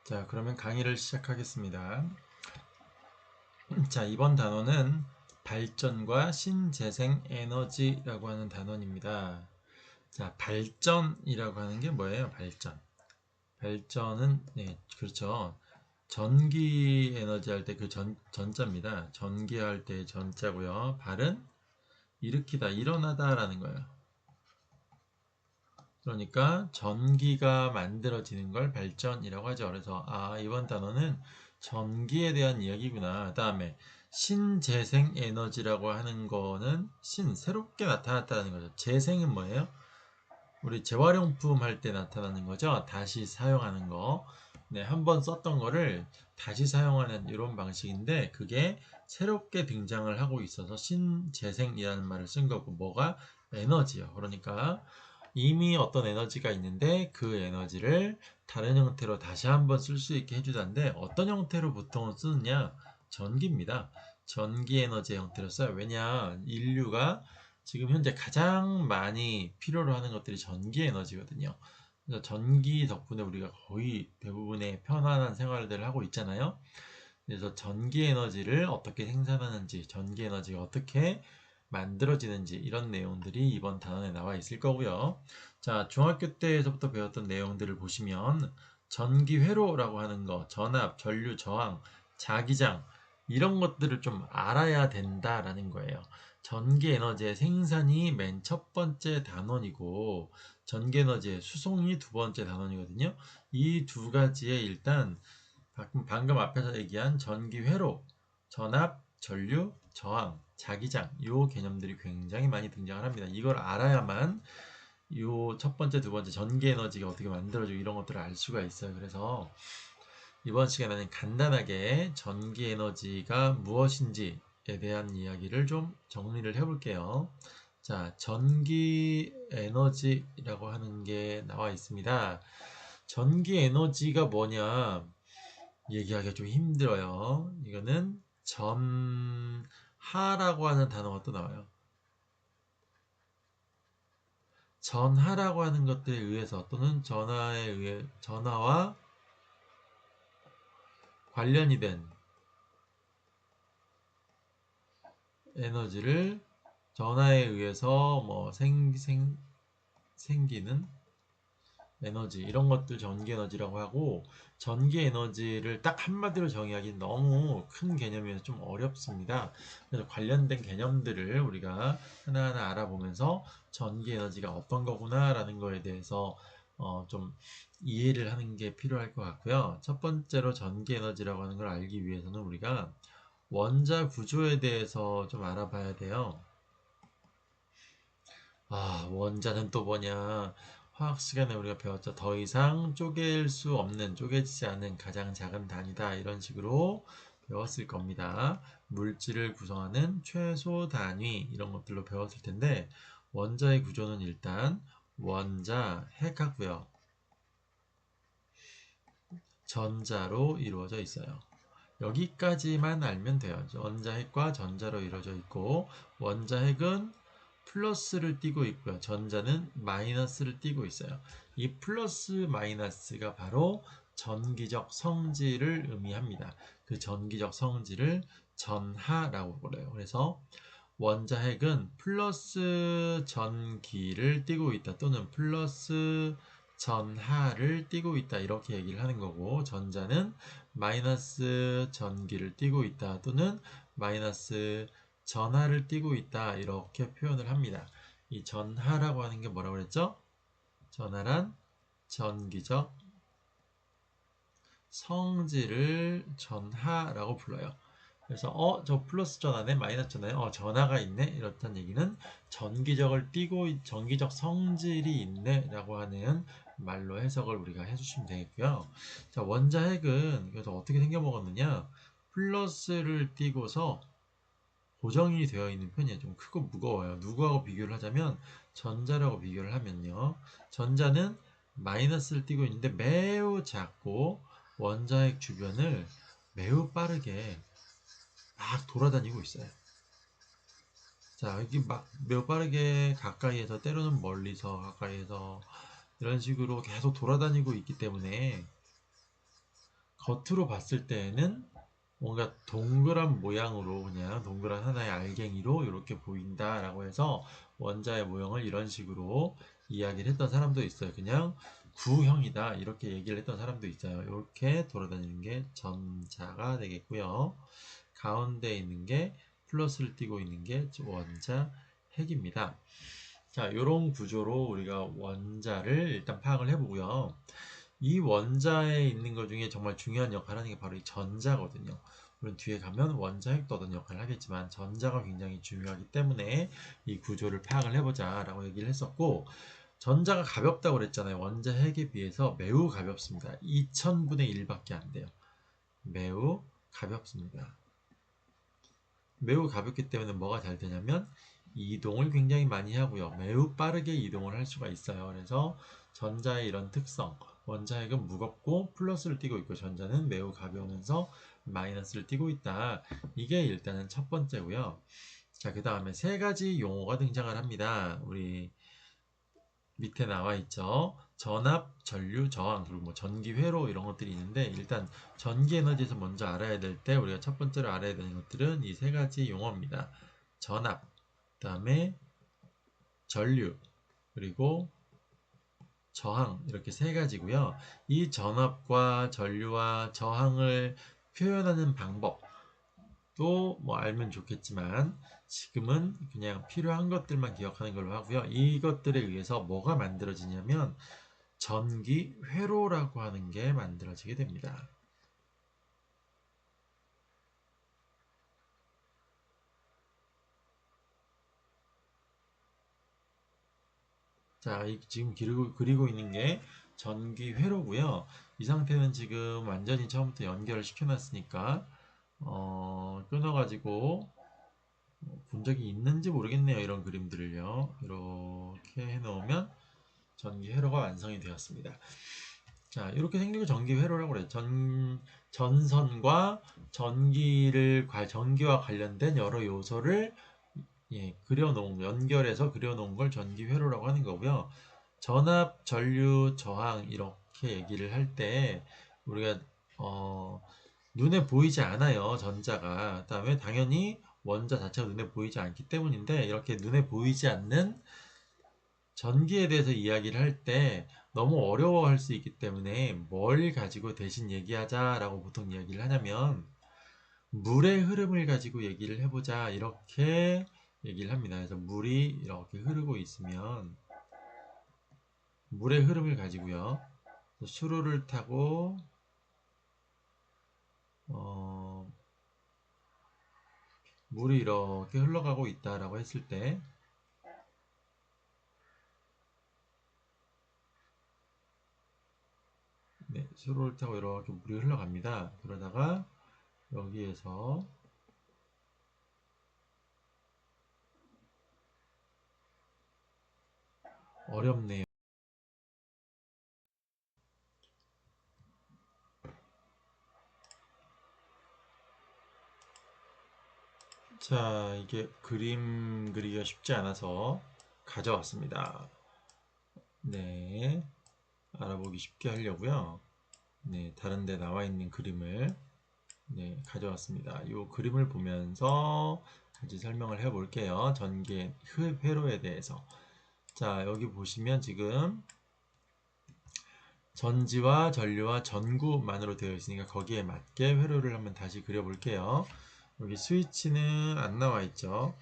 자, 그러면 강의를 시작하겠습니다. 자, 이번 단어는 발전과 신재생 에너지라고 하는 단원입니다. 자, 발전이라고 하는 게 뭐예요? 발전. 발전은, 네, 그렇죠. 전기 에너지 할 때 그 전자입니다. 전기할 때 전자고요. 발은 일으키다, 일어나다라는 거예요. 그러니까 전기가 만들어지는 걸 발전이라고 하죠. 그래서 이번 단어는 전기에 대한 이야기구나. 그다음에 신재생 에너지라고 하는 거는 새롭게 나타났다는 거죠. 재생은 뭐예요? 우리 재활용품 할 때 나타나는 거죠. 다시 사용하는 거. 네, 한번 썼던 거를 다시 사용하는 이런 방식인데 그게 새롭게 등장을 하고 있어서 신재생이라는 말을 쓴 거고 뭐가 에너지요. 그러니까 이미 어떤 에너지가 있는데 그 에너지를 다른 형태로 다시 한번 쓸 수 있게 해주다는데 어떤 형태로 보통 쓰느냐? 전기입니다. 전기 에너지의 형태로 써요. 왜냐? 인류가 지금 현재 가장 많이 필요로 하는 것들이 전기 에너지거든요. 그래서 전기 덕분에 우리가 거의 대부분의 편안한 생활들을 하고 있잖아요. 그래서 전기 에너지를 어떻게 생산하는지, 전기 에너지가 어떻게 만들어지는지 이런 내용들이 이번 단원에 나와 있을 거고요. 자, 중학교 때에서부터 배웠던 내용들을 보시면 전기 회로라고 하는 거, 전압, 전류, 저항, 자기장 이런 것들을 좀 알아야 된다라는 거예요. 전기 에너지의 생산이 맨 첫 번째 단원이고 전기 에너지의 수송이 두 번째 단원이거든요. 이 두 가지에 일단 방금 앞에서 얘기한 전기 회로, 전압, 전류, 저항, 자기장 요 개념들이 굉장히 많이 등장을 합니다. 이걸 알아야만 요 첫 번째, 두 번째 전기 에너지가 어떻게 만들어지고 이런 것들을 알 수가 있어요. 그래서 이번 시간에는 간단하게 전기 에너지가 무엇인지에 대한 이야기를 좀 정리를 해볼게요. 자, 전기 에너지라고 하는 게 나와 있습니다. 전기 에너지가 뭐냐? 얘기하기가 좀 힘들어요. 이거는 전하라고 하는 단어가 또 나와요. 전하라고 하는 것들에 의해서 또는 전하와 관련이 된 에너지를 전하에 의해서 뭐 생기는 에너지 이런 것들 전기 에너지라고 하고 전기 에너지를 딱 한마디로 정의하기는 너무 큰 개념이어서 좀 어렵습니다. 그래서 관련된 개념들을 우리가 하나하나 알아보면서 전기 에너지가 어떤 거구나라는 거에 대해서 좀 이해를 하는 게 필요할 것 같고요. 첫 번째로 전기 에너지라고 하는 걸 알기 위해서는 우리가 원자 구조에 대해서 좀 알아봐야 돼요. 원자는 또 뭐냐? 화학 시간에 우리가 배웠죠. 더 이상 쪼갤 수 없는, 쪼개지지 않은 가장 작은 단위다. 이런 식으로 배웠을 겁니다. 물질을 구성하는 최소 단위, 이런 것들로 배웠을 텐데, 원자의 구조는 일단 원자, 핵하고요. 전자로 이루어져 있어요. 여기까지만 알면 돼요. 원자핵과 전자로 이루어져 있고, 원자핵은 플러스를 띠고 있고요. 전자는 마이너스를 띠고 있어요. 이 플러스 마이너스가 바로 전기적 성질을 의미합니다. 그 전기적 성질을 전하라고 그래요. 그래서 원자핵은 플러스 전기를 띠고 있다 또는 플러스 전하를 띠고 있다 이렇게 얘기를 하는 거고 전자는 마이너스 전기를 띠고 있다 또는 마이너스 전하를 띠고 있다 이렇게 표현을 합니다. 이 전하라고 하는 게 뭐라고 그랬죠? 전하란 전기적 성질을 전하라고 불러요. 그래서 저 플러스 전하네 마이너스 전하네 전하가 있네 이렇다는 얘기는 전기적 성질이 있네 라고 하는 말로 해석을 우리가 해주시면 되겠고요. 자, 원자핵은 그래서 어떻게 생겨먹었느냐 플러스를 띄고서 고정이 되어 있는 편이에요. 좀 크고 무거워요. 누구하고 비교를 하자면 전자라고 비교를 하면요. 전자는 마이너스를 띄고 있는데 매우 작고 원자핵 주변을 매우 빠르게 막 돌아다니고 있어요. 자, 여기 막 매우 빠르게 가까이에서 때로는 멀리서 가까이에서 이런 식으로 계속 돌아다니고 있기 때문에 겉으로 봤을 때에는 뭔가 동그란 모양으로 그냥 동그란 하나의 알갱이로 이렇게 보인다라고 해서 원자의 모형을 이런 식으로 이야기를 했던 사람도 있어요. 그냥 구형이다 이렇게 얘기를 했던 사람도 있어요. 이렇게 돌아다니는 게 전자가 되겠고요. 가운데 있는 게 플러스를 띄고 있는 게 원자 핵입니다. 자, 이런 구조로 우리가 원자를 일단 파악을 해보고요. 이 원자에 있는 것 중에 정말 중요한 역할을 하는 게 바로 이 전자거든요. 물론 뒤에 가면 원자 핵도 어떤 역할을 하겠지만 전자가 굉장히 중요하기 때문에 이 구조를 파악을 해보자 라고 얘기를 했었고, 전자가 가볍다고 그랬잖아요. 원자 핵에 비해서 매우 가볍습니다. 2000분의 1밖에 안 돼요. 매우 가볍습니다. 매우 가볍기 때문에 뭐가 잘 되냐면 이동을 굉장히 많이 하고요. 매우 빠르게 이동을 할 수가 있어요. 그래서 전자의 이런 특성, 원자핵은 무겁고 플러스를 띄고 있고 전자는 매우 가벼우면서 마이너스를 띄고 있다. 이게 일단은 첫 번째고요. 자, 그 다음에 세 가지 용어가 등장을 합니다. 우리 밑에 나와 있죠. 전압, 전류, 저항, 그리고 뭐 전기 회로 이런 것들이 있는데, 일단 전기 에너지에서 먼저 알아야 될 때 우리가 첫 번째로 알아야 되는 것들은 이 세 가지 용어입니다. 전압, 그다음에 전류, 그리고 저항, 이렇게 세 가지고요. 이 전압과 전류와 저항을 표현하는 방법 또 뭐 알면 좋겠지만 지금은 그냥 필요한 것들만 기억하는 걸로 하고요. 이것들에 의해서 뭐가 만들어지냐면 전기 회로라고 하는 게 만들어지게 됩니다. 자, 지금 그리고 있는 게 전기 회로고요. 이 상태는 지금 완전히 처음부터 연결을 시켜놨으니까 끊어가지고 본 적이 있는지 모르겠네요. 이런 그림들을요. 이렇게 해놓으면 전기 회로가 완성이 되었습니다. 자, 이렇게 생긴 걸 전기 회로라고 그래요. 전선과 전기와 관련된 여러 요소를 연결해서 그려놓은 걸 전기 회로라고 하는 거고요. 전압, 전류, 저항 이렇게 얘기를 할 때 우리가 어, 눈에 보이지 않아요. 전자가. 그다음에 당연히 원자 자체가 눈에 보이지 않기 때문인데, 이렇게 눈에 보이지 않는 전기에 대해서 이야기를 할 때 너무 어려워할 수 있기 때문에 뭘 가지고 대신 얘기하자라고 보통 이야기를 하냐면 물의 흐름을 가지고 얘기를 해보자 이렇게 얘기를 합니다. 그래서 물이 이렇게 흐르고 있으면 물의 흐름을 가지고요. 수로를 타고 어, 물이 이렇게 흘러가고 있다라고 했을 때, 네, 수로를 타고 이렇게 물이 흘러갑니다. 그러다가 여기에서 어렵네요. 자, 이게 그림 그리기가 쉽지 않아서 가져왔습니다. 네, 알아보기 쉽게 하려고요. 네, 다른 데 나와 있는 그림을 가져왔습니다. 이 그림을 보면서 같이 설명을 해 볼게요. 전기 회로에 대해서. 자, 여기 보시면 지금 전지와 전류와 전구만으로 되어 있으니까 거기에 맞게 회로를 한번 다시 그려볼게요. 여기 스위치는 안 나와 있죠.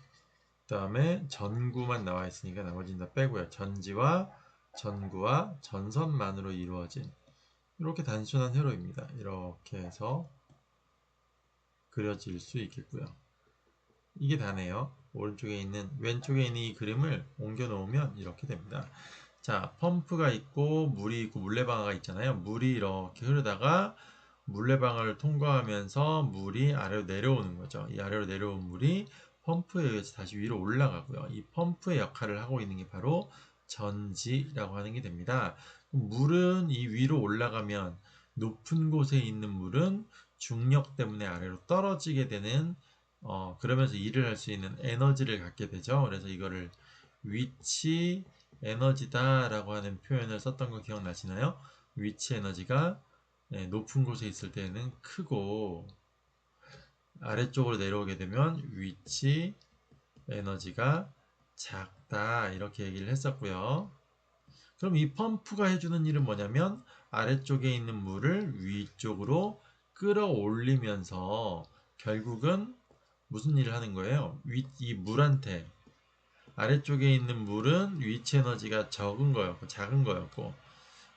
그 다음에 전구만 나와 있으니까 나머지는 다 빼고요. 전지와 전구와 전선만으로 이루어진 이렇게 단순한 회로입니다. 이렇게 해서 그려질 수 있겠고요. 이게 다네요. 왼쪽에 있는 이 그림을 옮겨 놓으면 이렇게 됩니다. 자, 펌프가 있고 물이 있고 물레방아가 있잖아요. 물이 이렇게 흐르다가 물레방아를 통과하면서 물이 아래로 내려오는 거죠. 이 아래로 내려온 물이 펌프에 의해서 다시 위로 올라가고요. 이 펌프의 역할을 하고 있는 게 바로 전지라고 하는 게 됩니다. 물은 이 위로 올라가면 높은 곳에 있는 물은 중력 때문에 아래로 떨어지게 되는 그러면서 일을 할 수 있는 에너지를 갖게 되죠. 그래서 이거를 위치 에너지다 라고 하는 표현을 썼던 거 기억나시나요? 위치 에너지가 높은 곳에 있을 때는 크고 아래쪽으로 내려오게 되면 위치 에너지가 작다 이렇게 얘기를 했었고요. 그럼 이 펌프가 해주는 일은 뭐냐면 아래쪽에 있는 물을 위쪽으로 끌어올리면서 결국은 무슨 일을 하는 거예요? 이 물한테 아래쪽에 있는 물은 위치 에너지가 적은 거였고 작은 거였고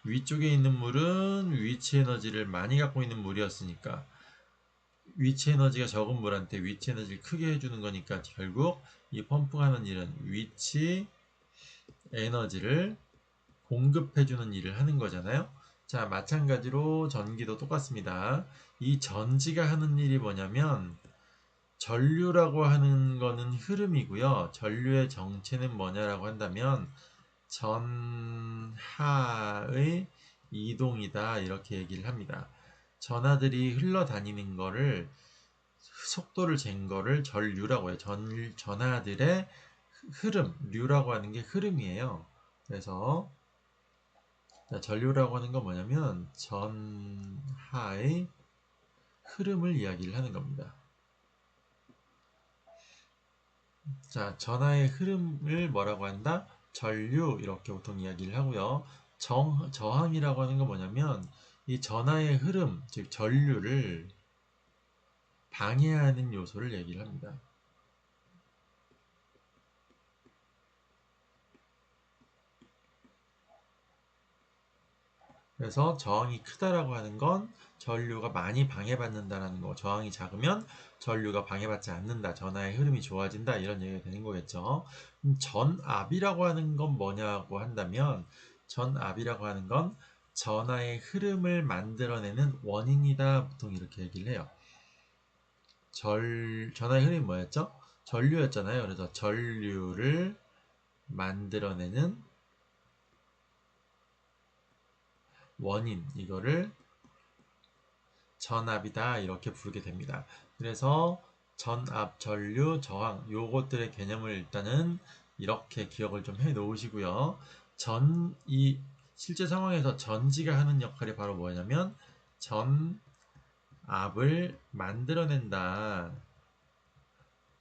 위쪽에 있는 물은 위치 에너지를 많이 갖고 있는 물이었으니까 위치 에너지가 적은 물한테 위치 에너지를 크게 해주는 거니까 결국 이 펌프가 하는 일은 위치 에너지를 공급해주는 일을 하는 거잖아요. 자, 마찬가지로 전기도 똑같습니다. 이 전지가 하는 일이 뭐냐면 전류라고 하는 거는 흐름이고요. 전류의 정체는 뭐냐라고 한다면 전하의 이동이다 이렇게 얘기를 합니다. 전하들이 흘러다니는 거를 속도를 잰 거를 전류라고 해요. 전하들의 흐름, 류라고 하는 게 흐름이에요. 그래서 전류라고 하는 건 뭐냐면 전하의 흐름을 이야기를 하는 겁니다. 자, 전하의 흐름을 뭐라고 한다? 전류 이렇게 보통 이야기를 하고요. 저항이라고 하는 건 뭐냐면 이 전하의 흐름, 즉 전류를 방해하는 요소를 얘기를 합니다. 그래서 저항이 크다라고 하는 건 전류가 많이 방해받는다라는 거. 저항이 작으면 전류가 방해받지 않는다. 전하의 흐름이 좋아진다. 이런 얘기가 되는 거겠죠. 전압이라고 하는 건 뭐냐고 한다면 전압이라고 하는 건 전하의 흐름을 만들어내는 원인이다. 보통 이렇게 얘기를 해요. 전하의 흐름이 뭐였죠? 전류였잖아요. 그래서 전류를 만들어내는 원인, 이거를 전압이다 이렇게 부르게 됩니다. 그래서 전압, 전류, 저항 요것들의 개념을 일단은 이렇게 기억을 좀 해 놓으시고요. 이 실제 상황에서 전지가 하는 역할이 바로 뭐냐면 전압을 만들어낸다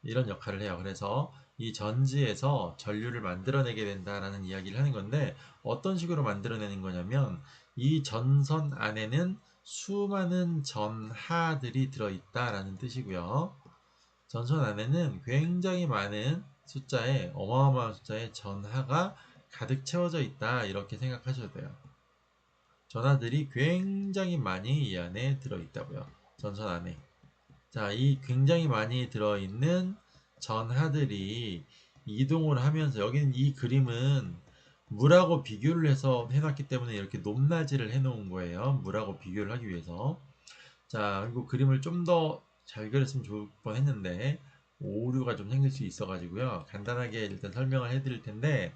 이런 역할을 해요. 그래서 이 전지에서 전류를 만들어내게 된다라는 이야기를 하는 건데 어떤 식으로 만들어내는 거냐면 이 전선 안에는 수많은 전하들이 들어있다라는 뜻이고요. 전선 안에는 굉장히 많은 숫자의 어마어마한 숫자의 전하가 가득 채워져 있다 이렇게 생각하셔도 돼요. 전하들이 굉장히 많이 이 안에 들어있다고요. 전선 안에. 자, 이 굉장히 많이 들어있는 전하들이 이동을 하면서 여기는 이 그림은 물하고 비교를 해서 해놨기 때문에 이렇게 높낮이를 해놓은 거예요. 물하고 비교를 하기 위해서. 자, 그리고 그림을 좀 더 잘 그렸으면 좋을 뻔 했는데 오류가 좀 생길 수 있어가지고요. 간단하게 일단 설명을 해드릴 텐데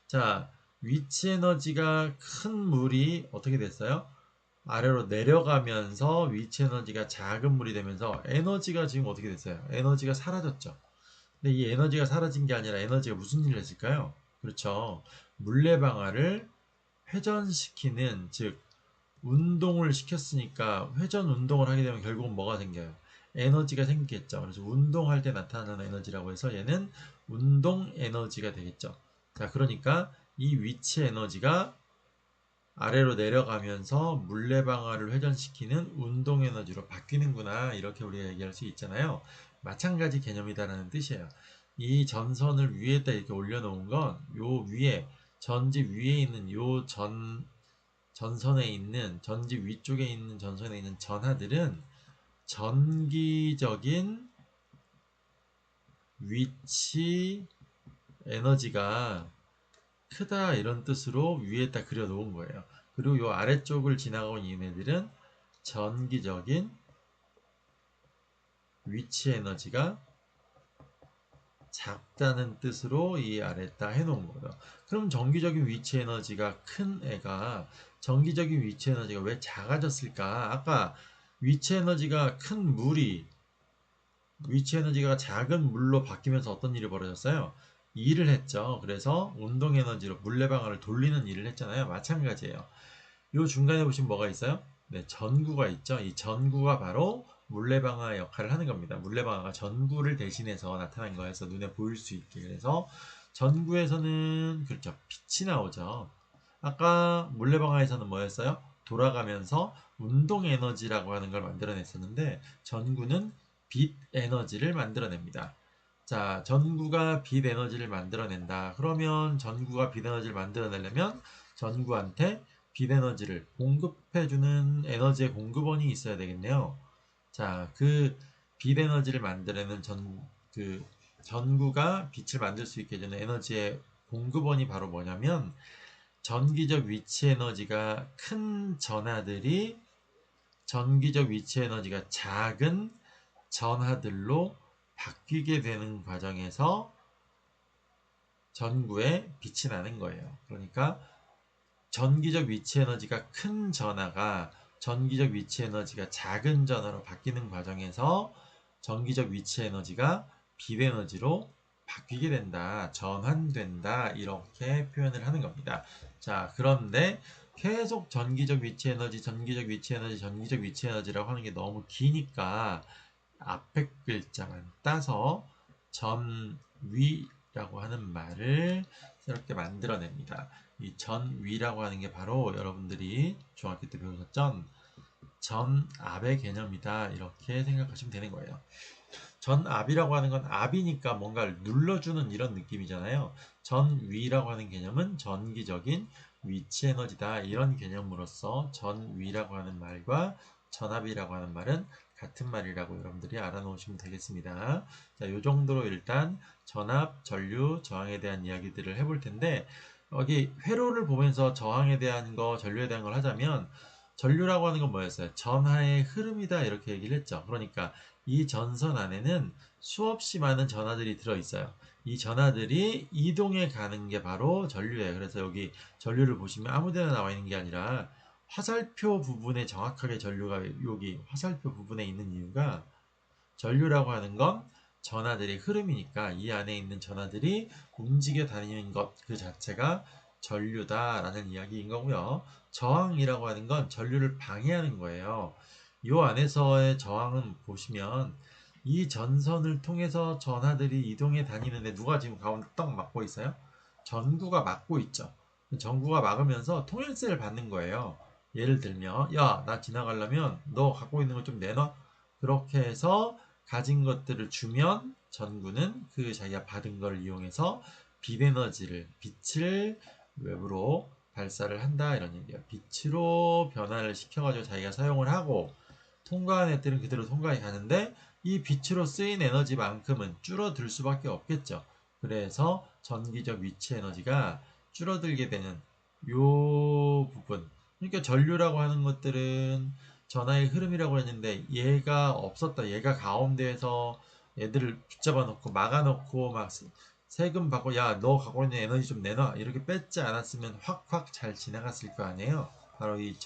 자, 위치 에너지가 큰 물이 어떻게 됐어요? 아래로 내려가면서 위치 에너지가 작은 물이 되면서 에너지가 지금 어떻게 됐어요? 에너지가 사라졌죠. 근데 이 에너지가 사라진 게 아니라 에너지가 무슨 일을 했을까요? 그렇죠. 물레방아를 회전시키는, 즉 운동을 시켰으니까 회전 운동을 하게 되면 결국은 뭐가 생겨요? 에너지가 생기겠죠. 그래서 운동할 때 나타나는 에너지라고 해서 얘는 운동 에너지가 되겠죠. 자, 그러니까 이 위치 에너지가 아래로 내려가면서 물레방아를 회전시키는 운동 에너지로 바뀌는구나 이렇게 우리가 얘기할 수 있잖아요. 마찬가지 개념이다라는 뜻이에요. 이 전선을 위에다 이렇게 올려놓은 건 요 위에 전지 위에 있는 요 전선에 있는 전지 위쪽에 있는 전선에 있는 전하들은 전기적인 위치 에너지가 크다 이런 뜻으로 위에다 그려 놓은 거예요. 그리고 요 아래쪽을 지나가고 있는 얘네들은 전기적인 위치 에너지가 작다는 뜻으로 이 아래에다 해놓은 거예요. 그럼 전기적인 위치 에너지가 큰 애가 전기적인 위치 에너지가 왜 작아졌을까? 아까 위치 에너지가 큰 물이 위치 에너지가 작은 물로 바뀌면서 어떤 일이 벌어졌어요? 일을 했죠. 그래서 운동 에너지로 물레방아를 돌리는 일을 했잖아요. 마찬가지예요. 요 중간에 보시면 뭐가 있어요? 네, 전구가 있죠. 이 전구가 바로 물레방아 역할을 하는 겁니다. 물레방아가 전구를 대신해서 나타난 거여서 눈에 보일 수 있게. 그래서 전구에서는 그렇죠. 빛이 나오죠. 아까 물레방아에서는 뭐였어요? 돌아가면서 운동 에너지라고 하는 걸 만들어냈었는데 전구는 빛 에너지를 만들어냅니다. 자, 전구가 빛 에너지를 만들어낸다. 그러면 전구가 빛 에너지를 만들어내려면 전구한테 빛 에너지를 공급해주는 에너지의 공급원이 있어야 되겠네요. 자, 그 빛 에너지를 만들어내는 그 전구가 빛을 만들 수 있게 해주는 에너지의 공급원이 바로 뭐냐면 전기적 위치 에너지가 큰 전하들이 전기적 위치 에너지가 작은 전하들로 바뀌게 되는 과정에서 전구에 빛이 나는 거예요. 그러니까 전기적 위치 에너지가 큰 전하가 전기적 위치 에너지가 작은 전하로 바뀌는 과정에서 전기적 위치 에너지가 빛 에너지로 바뀌게 된다, 전환된다, 이렇게 표현을 하는 겁니다. 자, 그런데 계속 전기적 위치 에너지, 전기적 위치 에너지, 전기적 위치 에너지라고 하는 게 너무 기니까 앞에 글자만 따서 전위라고 하는 말을 새롭게 만들어냅니다. 이 전위라고 하는 게 바로 여러분들이 중학교 때 배우셨던 전압의 개념이다. 이렇게 생각하시면 되는 거예요. 전압이라고 하는 건 압이니까 뭔가를 눌러주는 이런 느낌이잖아요. 전위라고 하는 개념은 전기적인 위치 에너지다. 이런 개념으로서 전위라고 하는 말과 전압이라고 하는 말은 같은 말이라고 여러분들이 알아놓으시면 되겠습니다. 자, 요 정도로 일단 전압, 전류, 저항에 대한 이야기들을 해볼 텐데 여기 회로를 보면서 저항에 대한 거, 전류에 대한 걸 하자면 전류라고 하는 건 뭐였어요? 전하의 흐름이다 이렇게 얘기를 했죠. 그러니까 이 전선 안에는 수없이 많은 전하들이 들어있어요. 이 전하들이 이동해 가는 게 바로 전류예요. 그래서 여기 전류를 보시면 아무데나 나와 있는 게 아니라 화살표 부분에 정확하게 전류가 여기 화살표 부분에 있는 이유가 전류라고 하는 건 전하들의 흐름이니까 이 안에 있는 전하들이 움직여 다니는 것 그 자체가 전류다라는 이야기인 거고요. 저항이라고 하는 건 전류를 방해하는 거예요. 이 안에서의 저항은 보시면 이 전선을 통해서 전하들이 이동해 다니는데 누가 지금 가운데 떡 막고 있어요? 전구가 막고 있죠. 전구가 막으면서 통일세를 받는 거예요. 예를 들면 야, 나 지나가려면 너 갖고 있는 거 좀 내놔. 그렇게 해서 가진 것들을 주면 전구는 그 자기가 받은 걸 이용해서 빛 에너지를 빛을 외부로 발사를 한다 이런 얘기예요. 빛으로 변화를 시켜가지고 자기가 사용을 하고 통과한 애들은 그대로 통과해 가는데 이 빛으로 쓰인 에너지만큼은 줄어들 수밖에 없겠죠. 그래서 전기적 위치 에너지가 줄어들게 되는 요 부분. 그러니까 전류라고 하는 것들은 전하의 흐름이라고 했는데 얘가 없었다. 얘가 가운데에서 애들을 붙잡아 놓고 막아 놓고 막 세금 받고 야 너 갖고 있는 에너지 좀 내놔 이렇게 뺏지 않았으면 확확 잘 지나갔을 거 아니에요. 바로 이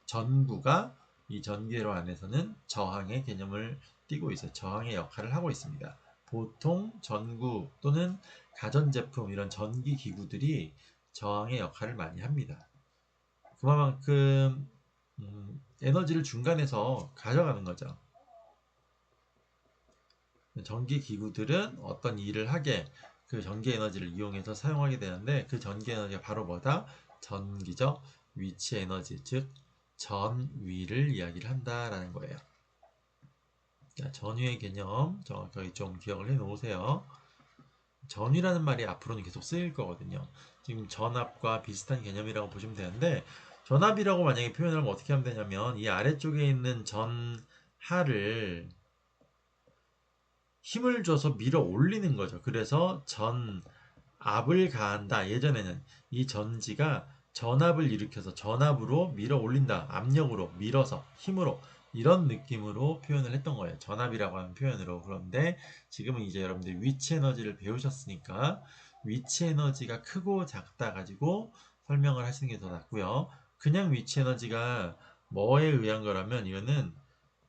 전구가 이 전기회로 안에서는 저항의 개념을 띠고 있어요. 저항의 역할을 하고 있습니다. 보통 전구 또는 가전제품 이런 전기 기구들이 저항의 역할을 많이 합니다. 그만큼 에너지를 중간에서 가져가는 거죠. 전기 기구들은 어떤 일을 하게 그 전기 에너지를 이용해서 사용하게 되는데 그 전기 에너지가 바로 뭐다? 전기적 위치 에너지, 즉 전위를 이야기를 한다라는 거예요. 자, 전위의 개념 정확하게 좀 기억을 해 놓으세요. 전위라는 말이 앞으로는 계속 쓰일 거거든요. 지금 전압과 비슷한 개념이라고 보시면 되는데 전압이라고 만약에 표현을 하면 어떻게 하면 되냐면 이 아래쪽에 있는 전하를 힘을 줘서 밀어 올리는 거죠. 그래서 전압을 가한다. 예전에는 이 전지가 전압을 일으켜서 전압으로 밀어 올린다. 압력으로 밀어서 힘으로 이런 느낌으로 표현을 했던 거예요. 전압이라고 하는 표현으로. 그런데 지금은 이제 여러분들 위치 에너지를 배우셨으니까 위치 에너지가 크고 작다 가지고 설명을 하시는 게 더 낫고요. 그냥 위치 에너지가 뭐에 의한 거라면 이거는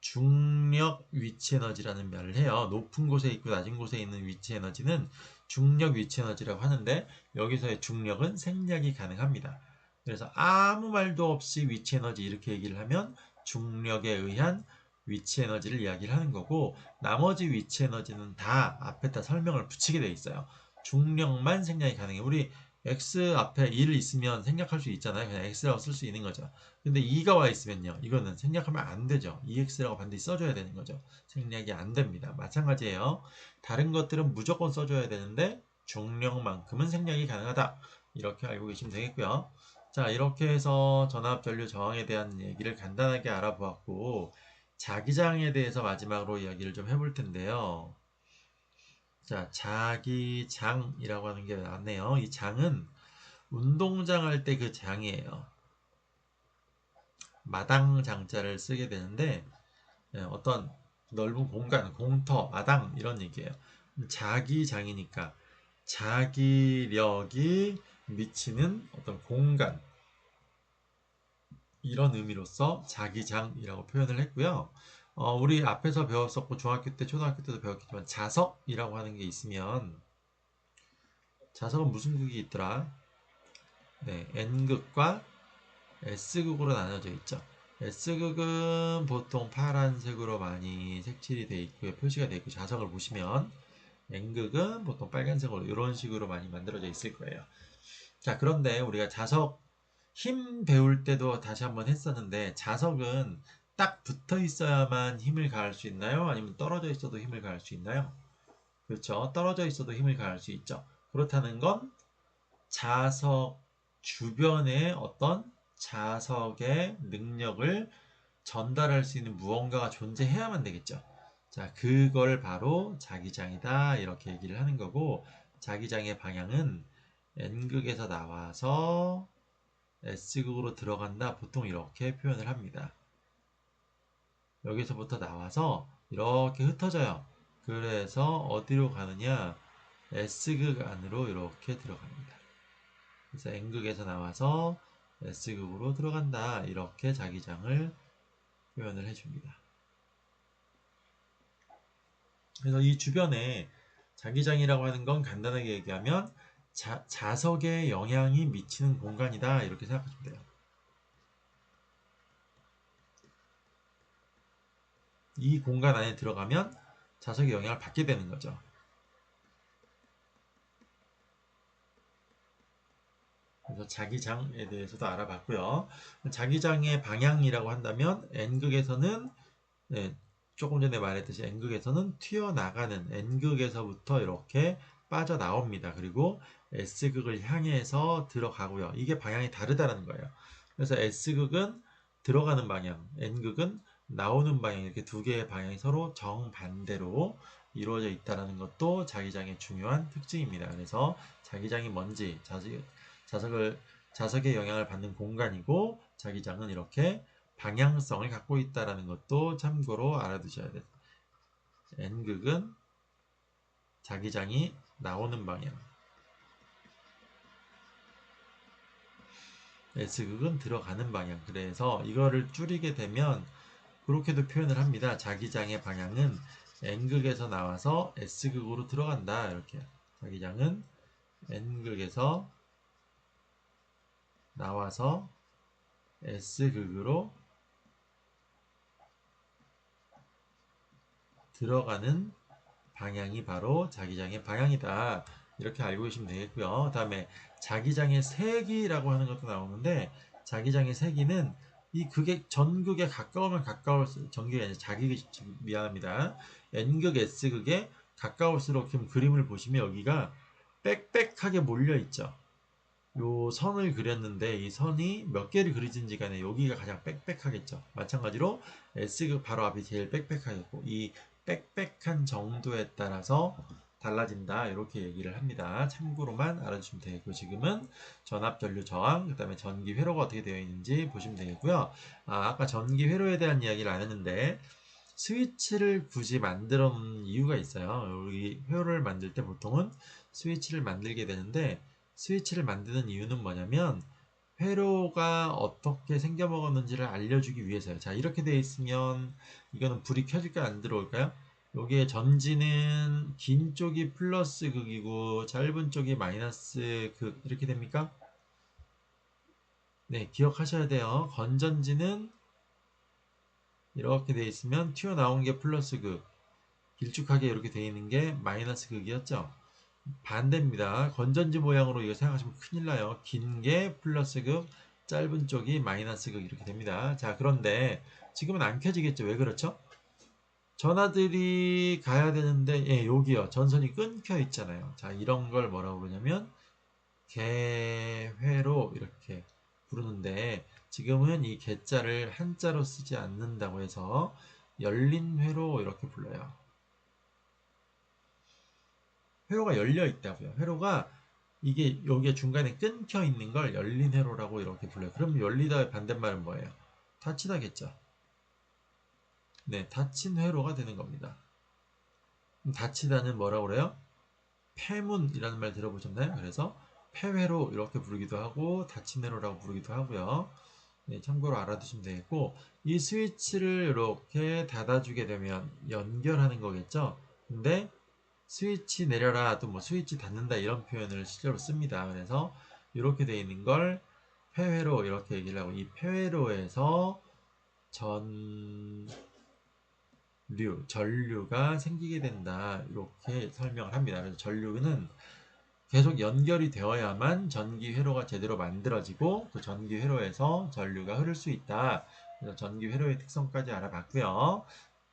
중력 위치 에너지라는 말을 해요. 높은 곳에 있고 낮은 곳에 있는 위치 에너지는 중력 위치 에너지라고 하는데 여기서의 중력은 생략이 가능합니다. 그래서 아무 말도 없이 위치 에너지 이렇게 얘기를 하면 중력에 의한 위치 에너지를 이야기를 하는 거고, 나머지 위치 에너지는 다 앞에다 설명을 붙이게 돼 있어요. 중력만 생략이 가능해. 우리 x 앞에 1 있으면 생략할 수 있잖아요. 그냥 x라고 쓸 수 있는 거죠. 근데 2가 와 있으면요, 이거는 생략하면 안 되죠. 2x라고 반드시 써줘야 되는 거죠. 생략이 안 됩니다. 마찬가지예요. 다른 것들은 무조건 써줘야 되는데 중력만큼은 생략이 가능하다. 이렇게 알고 계시면 되겠고요. 자, 이렇게 해서 전압전류 저항에 대한 얘기를 간단하게 알아보았고, 자기장에 대해서 마지막으로 이야기를 좀 해볼 텐데요. 자, 자기장이라고 하는 게 나왔네요. 이 장은 운동장 할 때 그 장이에요. 마당 장자를 쓰게 되는데, 어떤 넓은 공간, 공터, 마당 이런 얘기예요. 자기장이니까 자기력이 미치는 어떤 공간, 이런 의미로서 자기장이라고 표현을 했고요. 우리 앞에서 배웠었고 중학교 때, 초등학교 때도 배웠겠지만 자석이라고 하는 게 있으면, 자석은 무슨 극이 있더라? 네, N극과 S극으로 나눠져 있죠. S극은 보통 파란색으로 많이 색칠이 되어 있고요. 표시가 되어 있고, 자석을 보시면 N극은 보통 빨간색으로 이런 식으로 많이 만들어져 있을 거예요. 자, 그런데 우리가 자석 힘 배울 때도 다시 한번 했었는데, 자석은 딱 붙어 있어야만 힘을 가할 수 있나요? 아니면 떨어져 있어도 힘을 가할 수 있나요? 그렇죠. 떨어져 있어도 힘을 가할 수 있죠. 그렇다는 건 자석 주변에 어떤 자석의 능력을 전달할 수 있는 무언가가 존재해야만 되겠죠. 자, 그걸 바로 자기장이다. 이렇게 얘기를 하는 거고, 자기장의 방향은 N극에서 나와서 S극으로 들어간다. 보통 이렇게 표현을 합니다. 여기서부터 나와서 이렇게 흩어져요. 그래서 어디로 가느냐? S극 안으로 이렇게 들어갑니다. 그래서 N극에서 나와서 S극으로 들어간다. 이렇게 자기장을 표현을 해줍니다. 그래서 이 주변에 자기장이라고 하는 건 간단하게 얘기하면 자석에 영향이 미치는 공간이다. 이렇게 생각하시면 돼요. 이 공간 안에 들어가면 자석의 영향을 받게 되는 거죠. 그래서 자기장에 대해서도 알아봤고요. 자기장의 방향이라고 한다면 N극에서는, 네, 조금 전에 말했듯이 N극에서는 튀어나가는, N극에서부터 이렇게 빠져나옵니다. 그리고 S극을 향해서 들어가고요. 이게 방향이 다르다는 거예요. 그래서 S극은 들어가는 방향, N극은 나오는 방향, 이렇게 두 개의 방향이 서로 정반대로 이루어져 있다는 것도 자기장의 중요한 특징입니다. 그래서 자기장이 뭔지, 자석의 영향을 받는 공간이고, 자기장은 이렇게 방향성을 갖고 있다는 것도 참고로 알아두셔야 돼요. N극은 자기장이 나오는 방향, S극은 들어가는 방향. 그래서 이거를 줄이게 되면 그렇게도 표현을 합니다. 자기장의 방향은 N극에서 나와서 S극으로 들어간다. 이렇게. 자기장은 N극에서 나와서 S극으로 들어가는 방향이 바로 자기장의 방향이다. 이렇게 알고 계시면 되겠고요. 그 다음에 자기장의 세기라고 하는 것도 나오는데, 자기장의 세기는 이 극의 전극에 가까우면 가까울수록, 전극이 아니라 자기극, 미안합니다. N극, S극에 가까울수록, 지금 그림을 보시면 여기가 빽빽하게 몰려 있죠. 요 선을 그렸는데 이 선이 몇 개를 그리든지 간에 여기가 가장 빽빽하겠죠. 마찬가지로 S극 바로 앞이 제일 빽빽하겠고, 이 빽빽한 정도에 따라서 달라진다. 이렇게 얘기를 합니다. 참고로만 알아주시면 되겠고, 지금은 전압, 전류, 저항, 그 다음에 전기 회로가 어떻게 되어 있는지 보시면 되겠고요. 아까 전기 회로에 대한 이야기를 안 했는데, 스위치를 굳이 만들어 놓은 이유가 있어요. 우리 회로를 만들 때 보통은 스위치를 만들게 되는데, 스위치를 만드는 이유는 뭐냐면 회로가 어떻게 생겨먹었는지를 알려주기 위해서요. 자, 이렇게 되어 있으면 이거는 불이 켜질까요? 안 들어올까요? 여기에 전지는 긴 쪽이 플러스 극이고 짧은 쪽이 마이너스 극, 이렇게 됩니까? 네, 기억하셔야 돼요. 건전지는 이렇게 돼 있으면 튀어나온 게 플러스 극, 길쭉하게 이렇게 돼 있는 게 마이너스 극이었죠. 반대입니다. 건전지 모양으로 이거 생각하시면 큰일 나요. 긴 게 플러스 극, 짧은 쪽이 마이너스 극 이렇게 됩니다. 자, 그런데 지금은 안 켜지겠죠. 왜 그렇죠? 전화들이 가야 되는데, 예, 여기요. 전선이 끊겨 있잖아요. 자, 이런 걸 뭐라고 그러냐면 개회로 이렇게 부르는데, 지금은 이 개자를 한자로 쓰지 않는다고 해서 열린 회로 이렇게 불러요. 회로가 열려 있다고요. 회로가 이게 여기에 중간에 끊겨 있는 걸 열린 회로라고 이렇게 불러요. 그럼 열리다의 반대말은 뭐예요? 닫히다겠죠. 네, 닫힌 회로가 되는 겁니다. 닫히다는 뭐라고 그래요? 폐문이라는 말 들어보셨나요? 그래서 폐회로 이렇게 부르기도 하고 닫힌 회로라고 부르기도 하고요. 네, 참고로 알아두시면 되겠고, 이 스위치를 이렇게 닫아주게 되면 연결하는 거겠죠. 근데 스위치 내려라 또 뭐 스위치 닫는다 이런 표현을 실제로 씁니다. 그래서 이렇게 되어 있는 걸 폐회로 이렇게 얘기를 하고, 이 폐회로에서 전류가 생기게 된다 이렇게 설명을 합니다. 그래서 전류는 계속 연결이 되어야만 전기 회로가 제대로 만들어지고 그 전기 회로에서 전류가 흐를 수 있다. 그래서 전기 회로의 특성까지 알아봤고요.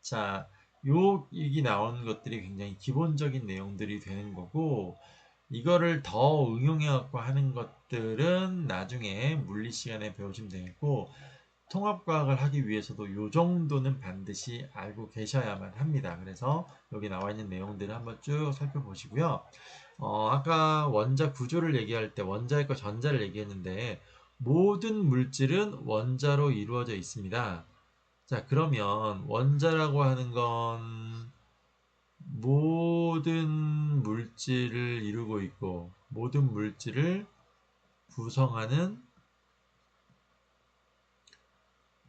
자, 요 얘기 나오는 것들이 굉장히 기본적인 내용들이 되는 거고, 이거를 더 응용해 갖고 하는 것들은 나중에 물리 시간에 배우시면 되겠고, 통합과학을 하기 위해서도 요 정도는 반드시 알고 계셔야만 합니다. 그래서 여기 나와 있는 내용들을 한번 쭉 살펴보시고요. 아까 원자 구조를 얘기할 때 원자핵과 전자를 얘기했는데, 모든 물질은 원자로 이루어져 있습니다. 자, 그러면 원자라고 하는 건 모든 물질을 이루고 있고 모든 물질을 구성하는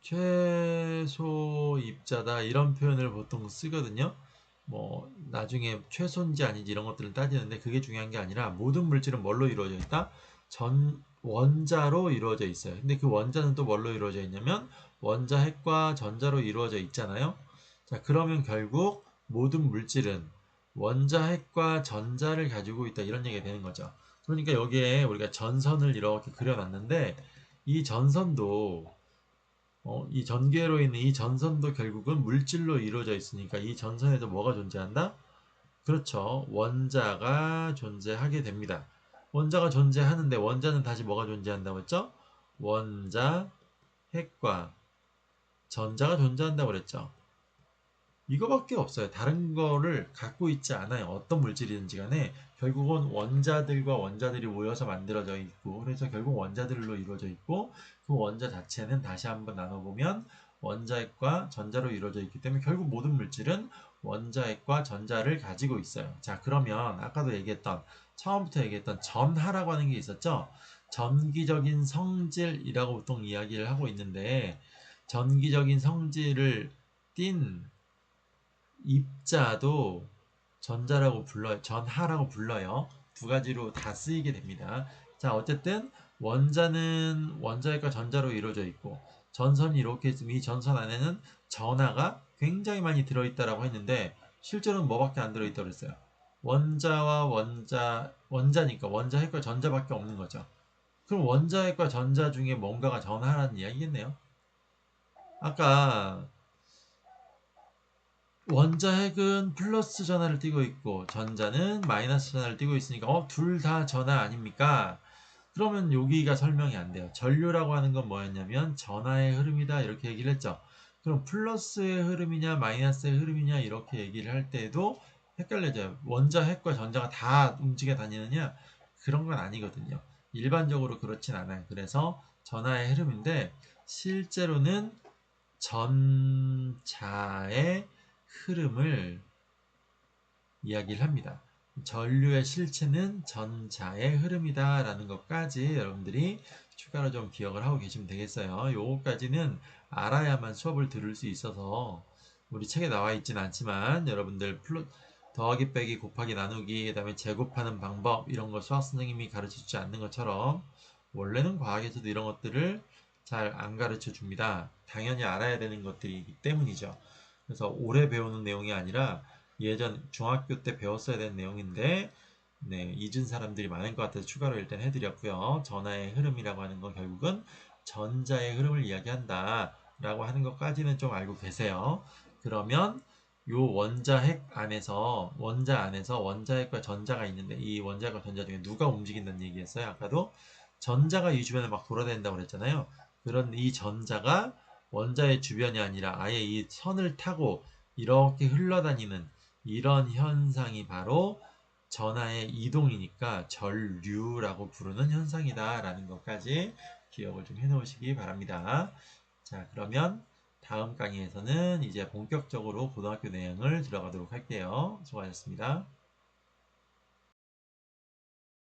최소 입자다 이런 표현을 보통 쓰거든요. 뭐 나중에 최소인지 아닌지 이런 것들을 따지는데 그게 중요한 게 아니라, 모든 물질은 뭘로 이루어져 있다? 전 원자로 이루어져 있어요. 근데 그 원자는 또 뭘로 이루어져 있냐면 원자핵과 전자로 이루어져 있잖아요. 자, 그러면 결국 모든 물질은 원자핵과 전자를 가지고 있다 이런 얘기가 되는 거죠. 그러니까 여기에 우리가 전선을 이렇게 그려놨는데, 이 전선도 이 전개로 있는 이 전선도 결국은 물질로 이루어져 있으니까 이 전선에도 뭐가 존재한다? 그렇죠. 원자가 존재하게 됩니다. 원자가 존재하는데 원자는 다시 뭐가 존재한다고 했죠? 원자, 핵과 전자가 존재한다고 그랬죠. 이거밖에 없어요. 다른 거를 갖고 있지 않아요. 어떤 물질이든지 간에 결국은 원자들과 원자들이 모여서 만들어져 있고, 그래서 결국 원자들로 이루어져 있고, 그 원자 자체는 다시 한번 나눠보면 원자핵과 전자로 이루어져 있기 때문에 결국 모든 물질은 원자핵과 전자를 가지고 있어요. 자, 그러면 아까도 얘기했던, 처음부터 얘기했던 전하라고 하는 게 있었죠. 전기적인 성질이라고 보통 이야기를 하고 있는데, 전기적인 성질을 띤 입자도 전자라고 불러요. 전하라고 불러요. 두 가지로 다 쓰이게 됩니다. 자, 어쨌든 원자는 원자핵과 전자로 이루어져 있고, 전선이 이렇게 있으면 이 전선 안에는 전하가 굉장히 많이 들어있다라고 했는데, 실제로는 뭐밖에 안 들어있다고 그랬어요. 원자와 원자니까 원자핵과 전자밖에 없는 거죠. 그럼 원자핵과 전자 중에 뭔가가 전하라는 이야기겠네요. 아까 원자핵은 플러스 전하를 띠고 있고 전자는 마이너스 전하를 띠고 있으니까 둘 다 전하 아닙니까? 그러면 여기가 설명이 안 돼요. 전류라고 하는 건 뭐였냐면 전하의 흐름이다 이렇게 얘기를 했죠. 그럼 플러스의 흐름이냐 마이너스의 흐름이냐 이렇게 얘기를 할 때에도 헷갈려져요. 원자핵과 전자가 다 움직여 다니느냐? 그런 건 아니거든요. 일반적으로 그렇진 않아요. 그래서 전하의 흐름인데, 실제로는 전자의 흐름을 이야기를 합니다. 전류의 실체는 전자의 흐름이다 라는 것까지 여러분들이 추가로 좀 기억을 하고 계시면 되겠어요. 요거까지는 알아야만 수업을 들을 수 있어서, 우리 책에 나와 있진 않지만 여러분들 더하기 빼기 곱하기 나누기 그 다음에 제곱하는 방법 이런 거 수학 선생님이 가르쳐 주지 않는 것처럼 원래는 과학에서도 이런 것들을 잘 안 가르쳐 줍니다. 당연히 알아야 되는 것들이기 때문이죠. 그래서 오래 배우는 내용이 아니라 예전 중학교 때 배웠어야 되는 내용인데 네, 잊은 사람들이 많은 것 같아서 추가로 일단 해드렸고요. 전하의 흐름이라고 하는 건 결국은 전자의 흐름을 이야기한다 라고 하는 것까지는 좀 알고 계세요. 그러면 요 원자 안에서 원자핵과 전자가 있는데 이 원자핵과 전자 중에 누가 움직인다는 얘기였어요. 아까도 전자가 이 주변을 막 돌아다닌다고 그랬잖아요. 그런 이 전자가 원자의 주변이 아니라 아예 이 선을 타고 이렇게 흘러다니는 이런 현상이 바로 전하의 이동이니까 전류라고 부르는 현상이다라는 것까지 기억을 좀 해놓으시기 바랍니다. 자, 그러면 다음 강의에서는 이제 본격적으로 고등학교 내용을 들어가도록 할게요. 수고하셨습니다.